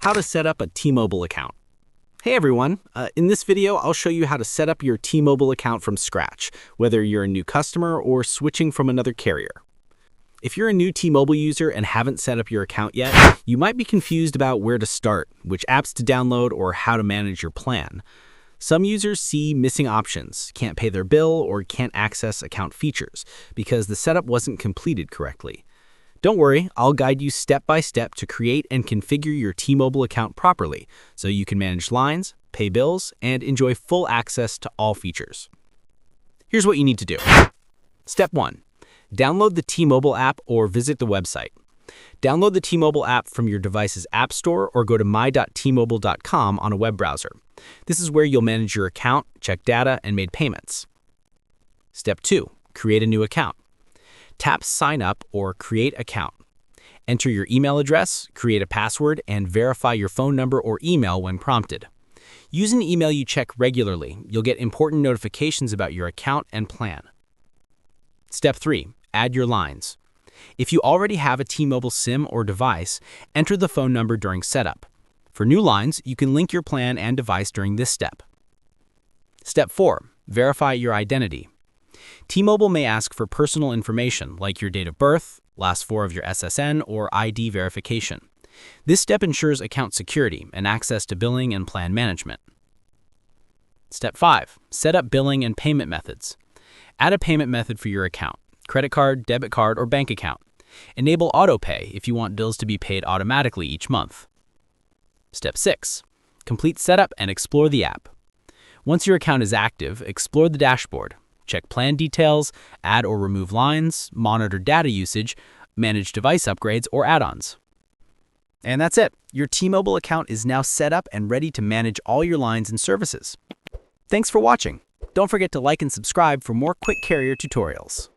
How to set up a T-Mobile account. Hey everyone, in this video I'll show you how to set up your T-Mobile account from scratch, whether you're a new customer or switching from another carrier. If you're a new T-Mobile user and haven't set up your account yet, you might be confused about where to start, which apps to download, or how to manage your plan. Some users see missing options, can't pay their bill, or can't access account features because the setup wasn't completed correctly. Don't worry, I'll guide you step by step to create and configure your T-Mobile account properly so you can manage lines, pay bills, and enjoy full access to all features. Here's what you need to do. Step 1. Download the T-Mobile app or visit the website. Download the T-Mobile app from your device's app store or go to my.tmobile.com on a web browser. This is where you'll manage your account, check data, and make payments. Step 2. Create a new account. Tap Sign Up or Create Account. Enter your email address, create a password, and verify your phone number or email when prompted. Use an email you check regularly. You'll get important notifications about your account and plan. Step 3. Add your lines. If you already have a T-Mobile SIM or device, enter the phone number during setup. For new lines, you can link your plan and device during this step. Step 4. Verify your identity. T-Mobile may ask for personal information like your date of birth, last four of your SSN, or ID verification. This step ensures account security and access to billing and plan management. Step 5. Set up billing and payment methods. Add a payment method for your account: credit card, debit card, or bank account. Enable autopay if you want bills to be paid automatically each month. Step 6. Complete setup and explore the app. Once your account is active, explore the dashboard. Check plan details, add or remove lines, monitor data usage, manage device upgrades or add-ons. And that's it. Your T-Mobile account is now set up and ready to manage all your lines and services. Thanks for watching. Don't forget to like and subscribe for more quick carrier tutorials.